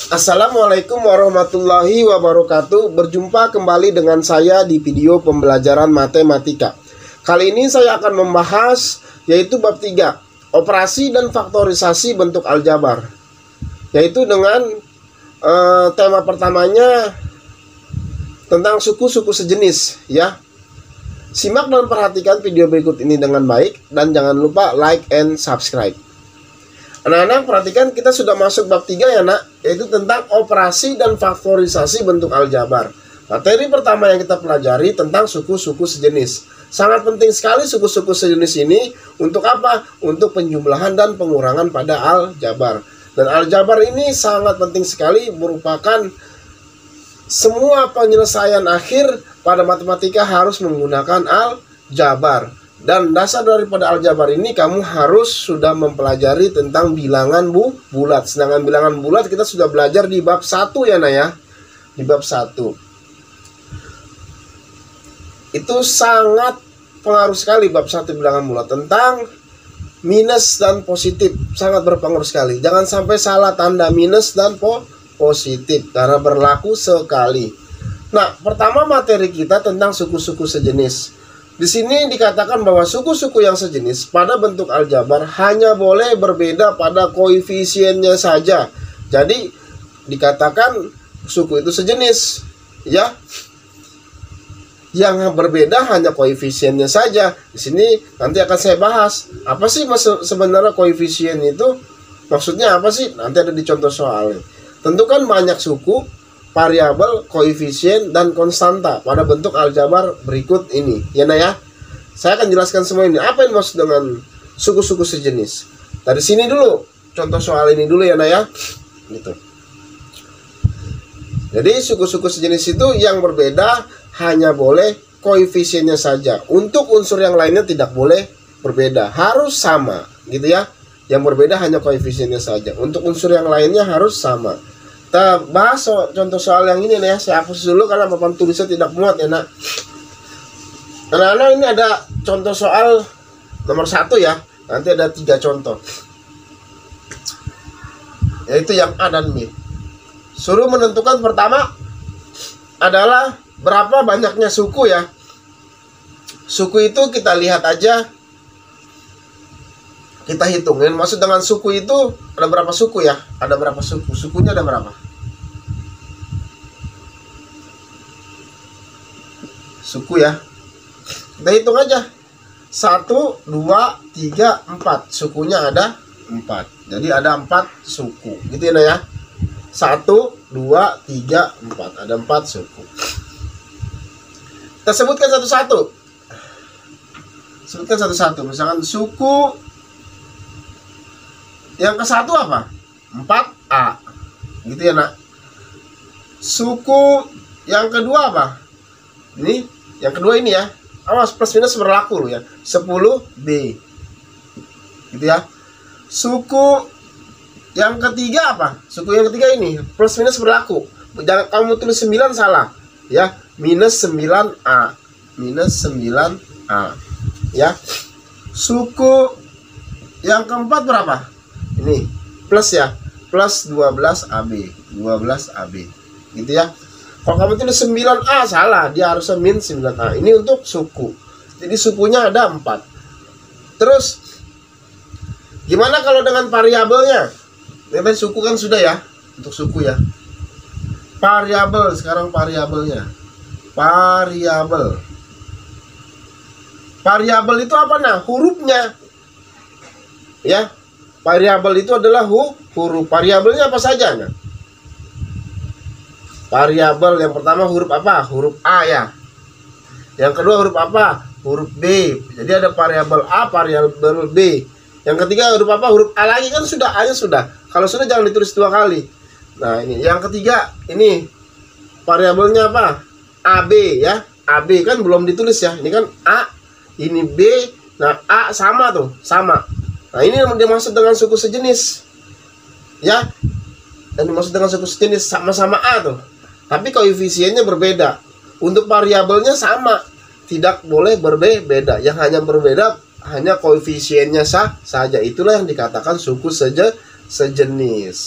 Assalamualaikum warahmatullahi wabarakatuh. Berjumpa kembali dengan saya di video pembelajaran matematika. Kali ini saya akan membahas yaitu bab 3, operasi dan faktorisasi bentuk aljabar. Yaitu dengan tema pertamanya tentang suku-suku sejenis ya. Simak dan perhatikan video berikut ini dengan baik dan jangan lupa like and subscribe. Anak-anak perhatikan, kita sudah masuk bab 3 ya nak, yaitu tentang operasi dan faktorisasi bentuk aljabar. Materi pertama yang kita pelajari tentang suku-suku sejenis. Sangat penting sekali suku-suku sejenis ini untuk apa? Untuk penjumlahan dan pengurangan pada aljabar. Dan aljabar ini sangat penting sekali, merupakan semua penyelesaian akhir pada matematika harus menggunakan aljabar. Dan dasar daripada aljabar ini kamu harus sudah mempelajari tentang bilangan bulat. Sedangkan bilangan bulat kita sudah belajar di bab 1 ya nak ya. Di bab 1. Itu sangat pengaruh sekali bab 1 bilangan bulat tentang minus dan positif. Sangat berpengaruh sekali. Jangan sampai salah tanda minus dan positif karena berlaku sekali. Nah, pertama materi kita tentang suku-suku sejenis. Di sini dikatakan bahwa suku-suku yang sejenis pada bentuk aljabar hanya boleh berbeda pada koefisiennya saja. Jadi dikatakan suku itu sejenis, ya. Yang berbeda hanya koefisiennya saja. Di sini nanti akan saya bahas. Apa sih sebenarnya koefisien itu? Maksudnya apa sih? Nanti ada di contoh soalnya. Tentukan banyak suku, variabel, koefisien, dan konstanta pada bentuk aljabar berikut ini. Ya nah ya, saya akan jelaskan semua ini. Apa yang dimaksud dengan suku-suku sejenis? Dari sini dulu, contoh soal ini dulu ya nah ya. Gitu. Jadi suku-suku sejenis itu yang berbeda hanya boleh koefisiennya saja. Untuk unsur yang lainnya tidak boleh berbeda, harus sama, gitu ya. Yang berbeda hanya koefisiennya saja. Untuk unsur yang lainnya harus sama. Kita bahas contoh soal yang ini nih ya. Saya hapus dulu karena papan tulisnya tidak muat ya nak. Anak-anak, ini ada contoh soal nomor 1 ya. Nanti ada 3 contoh, yaitu yang A dan B. Suruh menentukan pertama adalah berapa banyaknya suku ya. Suku itu kita lihat aja, kita hitungin. Maksud dengan suku itu ada berapa suku ya? Ada berapa suku? Sukunya ada berapa? Suku ya. Kita hitung aja. 1, 2, 3, 4. Sukunya ada 4. Jadi ada 4 suku. Gitu ya ya. 1, 2, 3, 4. Ada 4 suku. Kita sebutkan satu-satu. Sebutkan satu-satu. Misalkan suku yang ke-1 apa? 4A. Gitu ya nak. Suku yang kedua apa? Ini yang kedua ini ya. Awas, plus minus berlaku loh ya. 10B. Gitu ya. Suku yang ketiga apa? Suku yang ketiga ini plus minus berlaku. Jangan kamu tulis 9 salah ya. Minus 9A. Minus 9A. Ya. Suku yang keempat berapa? Ini plus ya, plus 12AB, 12AB, gitu ya. Kalau kamu tulis 9A salah, dia harusnya min 9A. Ini untuk suku. Jadi sukunya ada 4. Terus gimana kalau dengan variabelnya? Ini suku kan sudah ya, untuk suku ya. Variabel, sekarang variabelnya. Variabel. Variabel itu apa nah? Hurufnya. Ya. Variabel itu adalah huruf. Variabelnya apa saja nah? Variabel yang pertama huruf apa? Huruf A ya. Yang kedua huruf apa? Huruf B. Jadi ada variabel A, variabel B. Yang ketiga huruf apa? Huruf A lagi, kan sudah, A-nya sudah. Kalau sudah jangan ditulis 2 kali. Nah, ini yang ketiga, ini variabelnya apa? AB ya. AB kan belum ditulis ya. Ini kan A, ini B. Nah, A sama tuh, sama. Nah, ini yang dimaksud dengan suku sejenis. Ya. Dan dimaksud dengan suku sejenis sama-sama A tuh. Tapi koefisiennya berbeda. Untuk variabelnya sama, tidak boleh berbeda. Yang hanya berbeda hanya koefisiennya saja. Itulah yang dikatakan suku sejenis.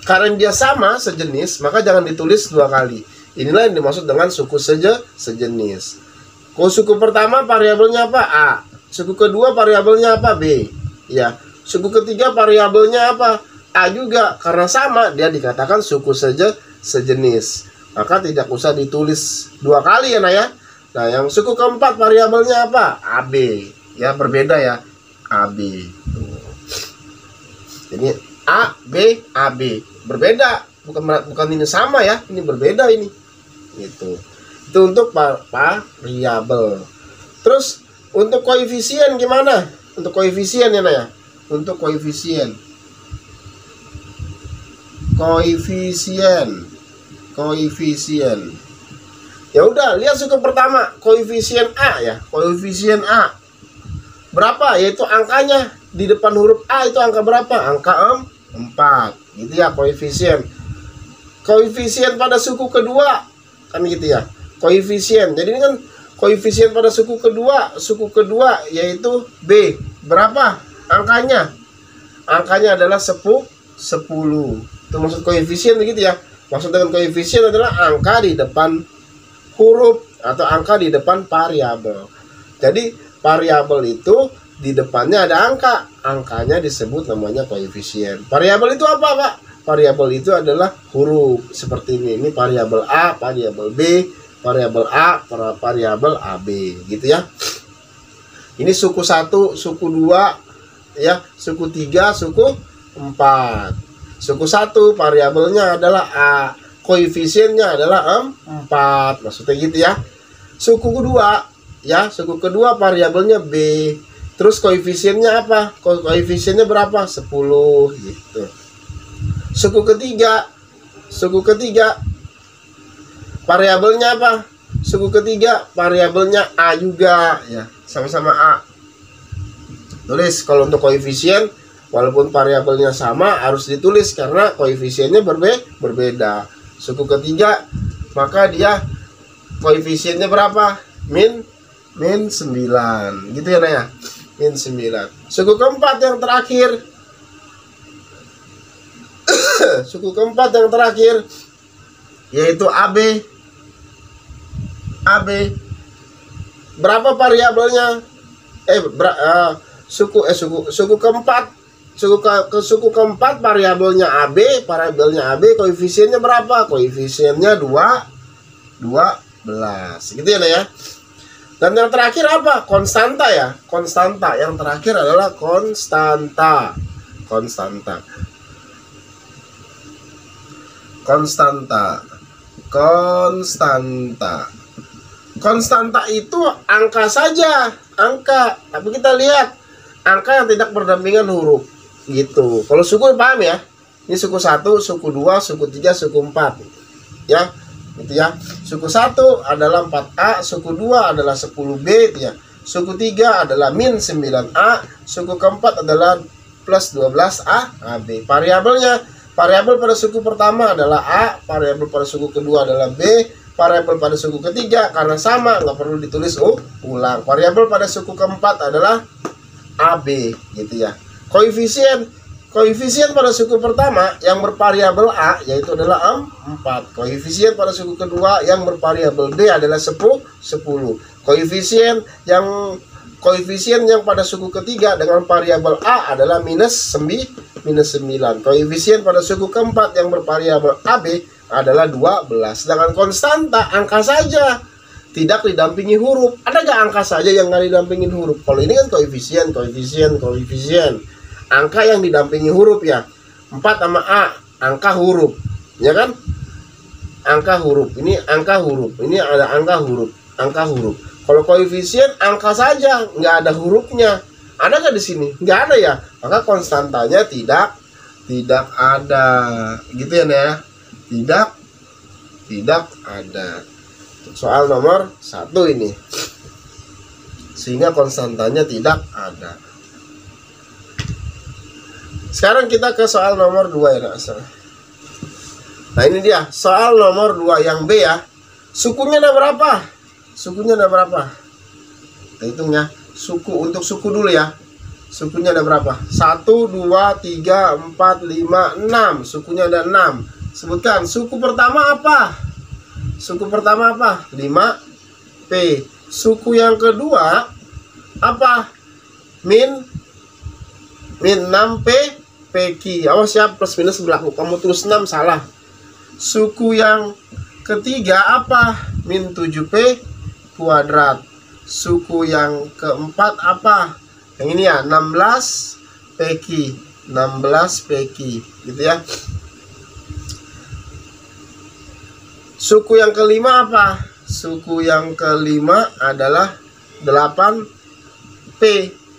Karena dia sama, sejenis, maka jangan ditulis dua kali. Inilah yang dimaksud dengan suku sejenis. Kalau suku pertama variabelnya apa? A. Suku kedua variabelnya apa? B. Ya. Suku ketiga variabelnya apa? A juga. Karena sama, dia dikatakan suku sejenis. Maka tidak usah ditulis dua kali ya, Nah ya. Nah, yang suku keempat variabelnya apa? AB. Ya, berbeda ya. AB. Jadi A, B, AB. Berbeda, bukan ini sama ya, ini berbeda ini. Itu untuk variabel. Terus untuk koefisien gimana? Untuk koefisien ya, ya. Untuk koefisien. Koefisien. Ya udah, lihat suku pertama, koefisien A ya. Koefisien A. Berapa? Yaitu angkanya di depan huruf A itu angka berapa? Angka 4. Gitu ya, koefisien. Koefisien pada suku kedua kan gitu ya. Koefisien. Jadi ini kan koefisien pada suku kedua yaitu B. Berapa angkanya? Angkanya adalah 10. Itu maksud koefisien begitu ya. Maksud dengan koefisien adalah angka di depan huruf atau angka di depan variabel. Jadi variabel itu di depannya ada angka, angkanya disebut namanya koefisien. Variabel itu apa, Pak? Variabel itu adalah huruf seperti ini. Ini variabel A, variabel B, variabel A, variabel AB, gitu ya. Ini suku 1, suku 2, ya, suku 3, suku 4. Suku 1 variabelnya adalah A, koefisiennya adalah 4, maksudnya gitu ya. Suku kedua, ya, suku kedua variabelnya B. Terus koefisiennya apa? Koefisiennya berapa? 10 gitu. Suku ketiga variabelnya apa? Suku ketiga variabelnya A juga ya, sama-sama A. Tulis kalau untuk koefisien walaupun variabelnya sama harus ditulis karena koefisiennya berbeda. Suku ketiga maka dia koefisiennya berapa? Min 9. Gitu ya, ya. Min 9. Suku keempat yang terakhir. Suku keempat yang terakhir yaitu AB. Berapa variabelnya? Suku keempat. Suku keempat variabelnya AB, koefisiennya berapa? Koefisiennya 12. Gitu ya, ya. Dan yang terakhir apa? Konstanta ya. Konstanta. Yang terakhir adalah konstanta. Konstanta itu angka saja. Angka. Tapi kita lihat angka yang tidak berdampingan huruf. Gitu. Kalau suku paham ya. Ini suku 1, suku 2, suku 3, suku 4. Ya. Gitu ya. Suku 1 adalah 4A, suku 2 adalah 10B gitu ya. Suku 3 adalah min 9A, suku keempat adalah plus 12A, AB. Variabelnya, variabel pada suku pertama adalah A, variabel pada suku kedua adalah B, variabel pada suku ketiga karena sama nggak perlu ditulis ulang. Variabel pada suku keempat adalah AB gitu ya. Koefisien pada suku pertama yang bervariabel A yaitu adalah 4. Koefisien pada suku kedua yang bervariabel B adalah 10. Koefisien yang pada suku ketiga dengan variabel A adalah minus 9. Koefisien pada suku keempat yang bervariabel AB adalah 12. Sedangkan konstanta angka saja, tidak didampingi huruf. Ada nggak angka saja yang nggak didampingin huruf? Kalau ini kan koefisien. Angka yang didampingi huruf ya. 4 sama A, angka huruf. Ya kan? Angka huruf. Ini angka huruf. Ini ada angka huruf. Kalau koefisien angka saja, nggak ada hurufnya. Ada nggak di sini? Nggak ada ya. Maka konstantanya tidak ada. Gitu ya, Nah. Tidak ada. Soal nomor 1 ini. Sehingga konstantanya tidak ada. Sekarang kita ke soal nomor 2 ya. Nah ini dia soal nomor 2 yang B ya. Sukunya ada berapa? Kita hitung ya. Suku, untuk suku dulu ya. Sukunya ada berapa? 1, 2, 3, 4, 5, 6. Sukunya ada 6. Sebutkan suku pertama apa? Suku pertama apa? 5P. Suku yang kedua apa? Min 6P PQ. Awas ya, plus minus berlaku. Kamu tulis 6 salah. Suku yang ketiga apa? Min 7P kuadrat. Suku yang keempat apa? Yang ini ya, 16 PQ. 16 PQ gitu ya. Suku yang kelima apa? Suku yang kelima adalah 8P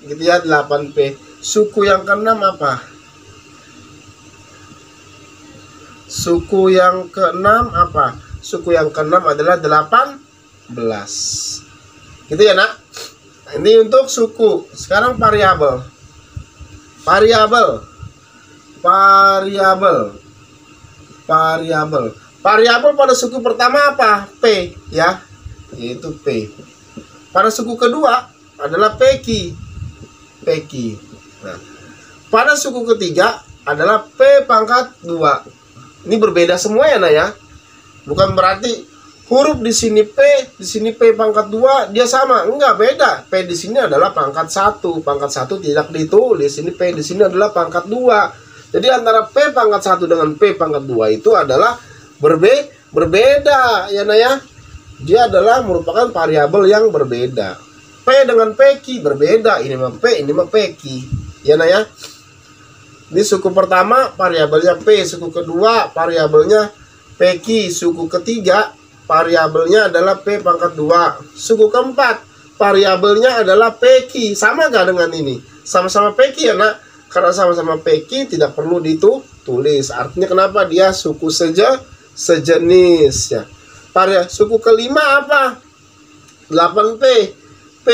gitu ya, 8P. Suku yang keenam apa? Suku yang keenam apa? Suku yang keenam adalah 18. Gitu ya, Nak? Ini untuk suku. Sekarang variabel. Variabel. Variabel pada suku pertama apa? P ya, yaitu P. Pada suku kedua adalah PQ. Nah, pada suku ketiga adalah P pangkat 2. Ini berbeda semua ya, Nak ya. Bukan berarti huruf di sini P, di sini P pangkat 2 dia sama. Enggak, beda. P di sini adalah pangkat 1. Pangkat 1 tidak ditulis. Ini P di sini adalah pangkat 2. Jadi antara P pangkat 1 dengan P pangkat 2 itu adalah berbeda ya, Nak ya. Dia adalah merupakan variabel yang berbeda. P dengan PQ berbeda. Ini mah P, ini mah PQ. Ya, Nak ya. Ini suku pertama variabelnya P, suku kedua variabelnya PQ, suku ketiga variabelnya adalah P pangkat 2, suku keempat variabelnya adalah PQ. Sama gak dengan ini? Sama-sama PQ ya, Nak. Karena sama-sama PQ tidak perlu ditulis. Artinya kenapa dia suku sejenis ya. Suku kelima apa? 8P. P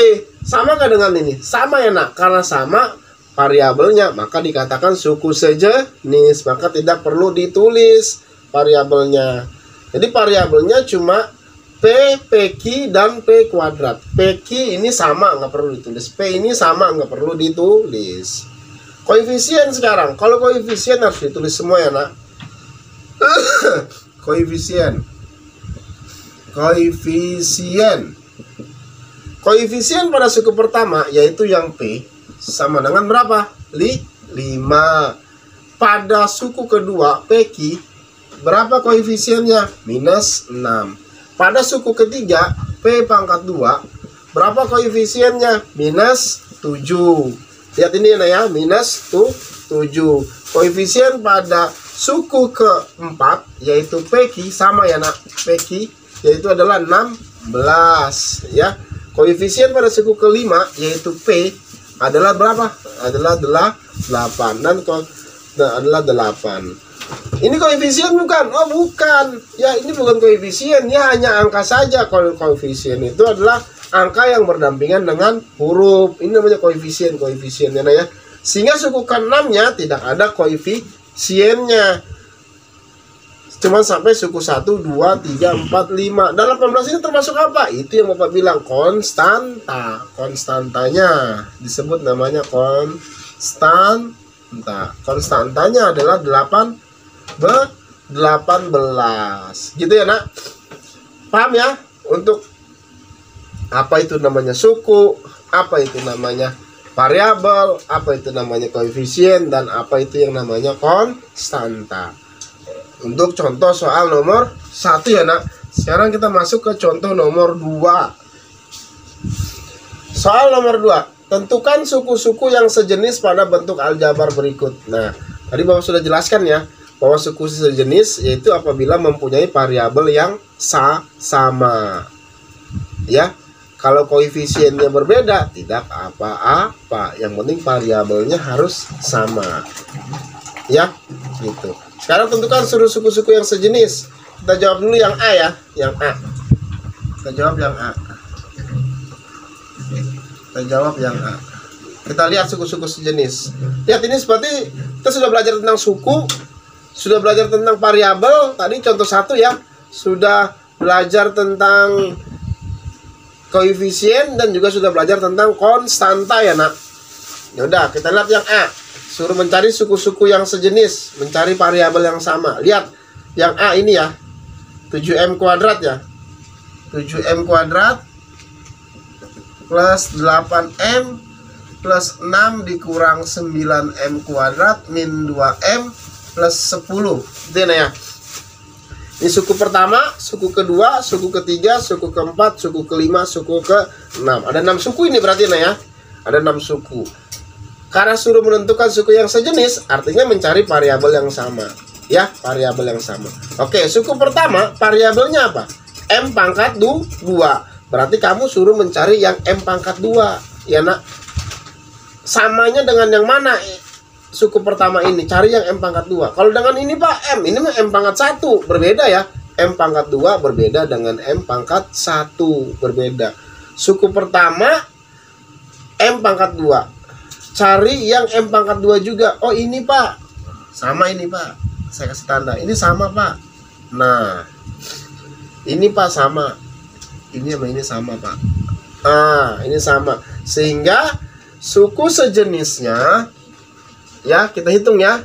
sama gak dengan ini? Sama ya, Nak. Karena sama variabelnya maka dikatakan suku sejenis, maka tidak perlu ditulis variabelnya. Jadi variabelnya cuma P, PQ, dan P kuadrat. PQ ini sama, nggak perlu ditulis. P ini sama, nggak perlu ditulis. Koefisien sekarang. Kalau koefisien harus ditulis semua ya, Nak. Koefisien pada suku pertama yaitu yang P sama dengan berapa? 5. Pada suku kedua PQ berapa koefisiennya? Minus 6. Pada suku ketiga P pangkat 2 berapa koefisiennya? Minus 7. Lihat ini ya, minus 7. Koefisien pada suku keempat yaitu PQ sama ya, Nak. PQ yaitu adalah 16 ya. Koefisien pada suku kelima yaitu P adalah berapa? Adalah 8 dan adalah 8. Ini koefisien bukan? Oh bukan. Ya ini bukan koefisien, ya hanya angka saja. Kalau koefisien itu adalah angka yang berdampingan dengan huruf. Ini namanya koefisiennya ya. Sehingga suku ke-6-nya tidak ada koefisiennya. Cuma sampai suku 1, 2, 3, 4, 5. Dan 18 ini termasuk apa? Itu yang Bapak bilang konstanta. Konstantanya disebut namanya konstanta. Konstantanya adalah 18. Gitu ya, Nak. Paham ya? Untuk apa itu namanya suku, apa itu namanya variabel, apa itu namanya koefisien, dan apa itu yang namanya konstanta. Untuk contoh soal nomor 1 ya, Nak. Sekarang kita masuk ke contoh nomor 2. Soal nomor 2. Tentukan suku-suku yang sejenis pada bentuk aljabar berikut. Nah, tadi Bapak sudah jelaskan ya, bahwa suku sejenis yaitu apabila mempunyai variabel yang sama. Ya. Kalau koefisiennya berbeda, tidak apa-apa. Yang penting variabelnya harus sama. Ya, gitu. Sekarang tentukan seluruh suku-suku yang sejenis. Kita jawab dulu yang A ya, yang A. Kita jawab yang A. Kita lihat suku-suku sejenis. Lihat ini seperti kita sudah belajar tentang suku, sudah belajar tentang variabel. Tadi contoh 1 ya, sudah belajar tentang koefisien dan juga sudah belajar tentang konstanta ya, Nak. Ya udah, kita lihat yang A. Suruh mencari suku-suku yang sejenis, mencari variabel yang sama. Lihat yang A ini ya. 7M kuadrat ya. 7M kuadrat plus 8M plus 6 dikurang 9M kuadrat min 2M plus 10. Itu ya. Ini suku pertama, suku kedua, suku ketiga, suku keempat, suku kelima, suku ke-6. Ada 6 suku ini berarti ya. Ada 6 suku. Karena suruh menentukan suku yang sejenis, artinya mencari variabel yang sama. Ya, variabel yang sama. Oke, suku pertama, variabelnya apa? M pangkat 2. Berarti kamu suruh mencari yang M pangkat 2. Ya nak. Samanya dengan yang mana? Suku pertama ini, cari yang M pangkat 2. Kalau dengan ini Pak, M, ini mah M pangkat 1. Berbeda ya. M pangkat 2 berbeda dengan M pangkat 1. Berbeda. Suku pertama, M pangkat 2. Cari yang M pangkat 2 juga. Oh ini Pak, sama ini Pak. Saya kasih tanda, ini sama Pak. Nah, ini Pak sama. Ini sama ini sama Pak. Ah, ini sama. Sehingga suku sejenisnya, ya kita hitung ya.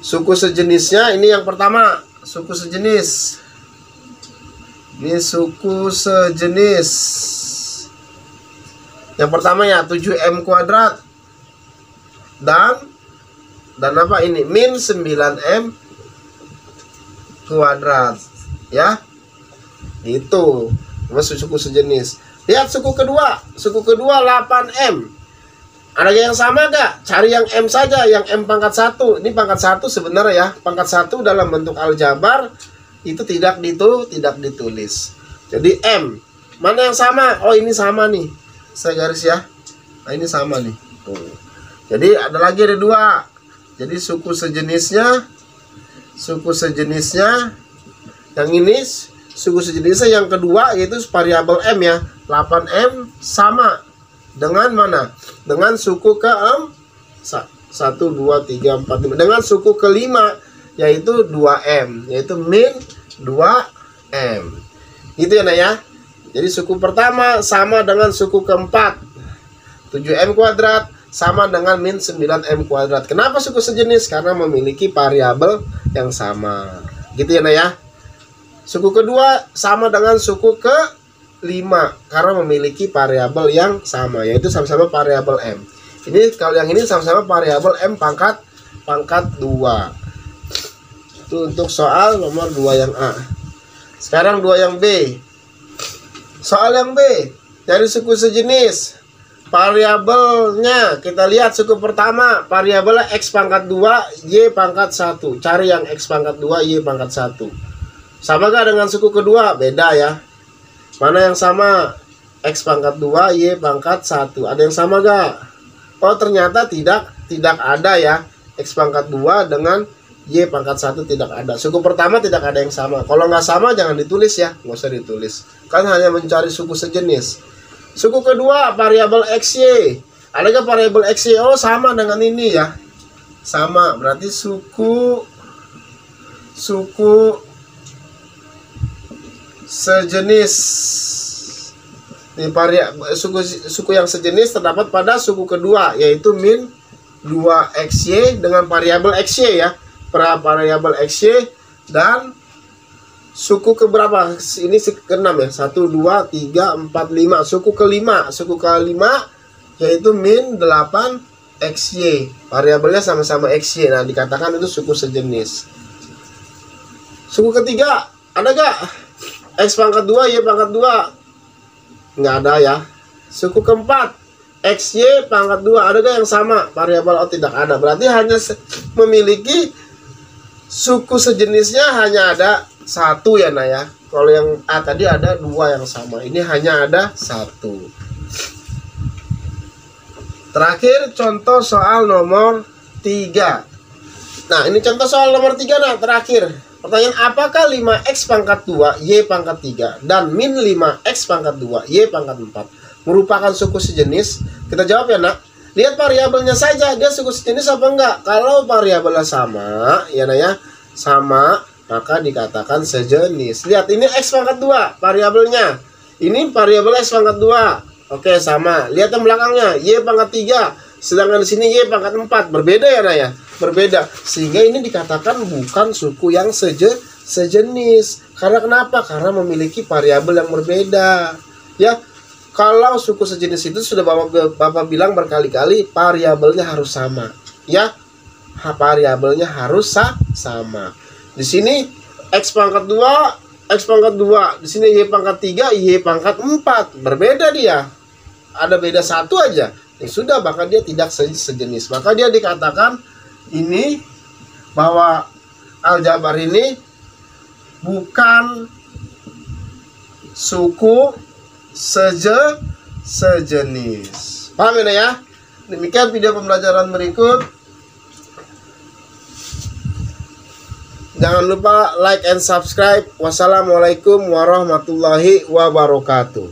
Suku sejenisnya ini yang pertama, suku sejenis. Ini suku sejenis. Yang pertama ya 7M kuadrat. Dan apa ini? Min 9M kuadrat. Ya. Itu. Suku sejenis. Lihat suku kedua. Suku kedua 8M. Ada yang sama gak? Cari yang M saja, yang M pangkat 1. Ini pangkat 1 sebenarnya ya. Pangkat 1 dalam bentuk aljabar itu tidak ditulis. Jadi M. Mana yang sama? Oh ini sama nih. Saya garis ya. Nah ini sama nih. Tuh. Jadi ada 2. Jadi suku sejenisnya yang ini suku sejenisnya yang kedua yaitu variabel M ya. 8M sama dengan mana? Dengan suku ke-6 1 2 3 4 5. Dengan suku kelima yaitu 2M, yaitu min 2M. Gitu ya Nak ya. Jadi suku pertama sama dengan suku keempat 7M kuadrat sama dengan min 9M kuadrat. Kenapa suku sejenis? Karena memiliki variabel yang sama. Gitu ya Nak ya. Suku kedua sama dengan suku ke-5 karena memiliki variabel yang sama, yaitu sama-sama variabel M. Ini kalau yang ini sama-sama variabel M pangkat 2. Itu untuk soal nomor 2 yang A. Sekarang 2 yang B. Soal yang B, dari suku sejenis. Variabelnya, kita lihat suku pertama, variabelnya X pangkat 2, Y pangkat 1. Cari yang X pangkat 2, Y pangkat 1. Sama gak dengan suku kedua? Beda ya. Mana yang sama? X pangkat 2, Y pangkat 1. Ada yang sama gak? Oh ternyata tidak ada ya. X pangkat 2 dengan Y pangkat 1 tidak ada. Suku pertama tidak ada yang sama. Kalau nggak sama jangan ditulis ya. Nggak usah ditulis. Kan hanya mencari suku sejenis. Suku kedua variabel XY. Ada nggak variabel XY? Oh sama dengan ini ya. Sama. Berarti suku sejenis. Ini suku yang sejenis terdapat pada suku kedua yaitu min 2XY dengan variabel XY ya. Variabel XY dan suku keberapa? Ini ke-6 ya. 1 2 3 4 5. Suku kelima yaitu min 8XY. Variabelnya sama-sama XY. Nah, dikatakan itu suku sejenis. Suku ketiga, ada gak? X pangkat 2, Y pangkat 2. Nggak ada ya. Suku keempat, XY pangkat 2. Ada gak yang sama? Variabel O tidak ada. Berarti hanya memiliki suku sejenisnya hanya ada 1 ya Nak ya. Kalau yang A tadi ada 2 yang sama. Ini hanya ada 1. Terakhir contoh soal nomor 3. Nah ini contoh soal nomor 3 Nak. Terakhir pertanyaan, apakah 5X pangkat 2 Y pangkat 3 dan min 5X pangkat 2 Y pangkat 4 merupakan suku sejenis? Kita jawab ya Nak. Lihat variabelnya saja, dia suku sejenis apa enggak. Kalau variabelnya sama, ya Nak ya, sama, maka dikatakan sejenis. Lihat, ini X pangkat 2 variabelnya. Ini variabel X pangkat 2. Oke, sama. Lihat yang belakangnya, Y pangkat 3. Sedangkan di sini Y pangkat 4. Berbeda ya, Naya? Berbeda. Sehingga ini dikatakan bukan suku yang sejenis. Karena kenapa? Karena memiliki variabel yang berbeda. Ya, kalau suku sejenis itu sudah Bapak bilang berkali-kali, variabelnya harus sama. Ya, variabelnya harus sama. Di sini X pangkat 2, X pangkat 2. Di sini Y pangkat 3, Y pangkat 4. Berbeda dia. Ada beda satu aja. Ya sudah, maka dia tidak sejenis. Maka dia dikatakan ini bahwa aljabar ini bukan suku sejenis. Paham ini ya? Demikian video pembelajaran berikut. Jangan lupa like and subscribe. Wassalamualaikum warahmatullahi wabarakatuh.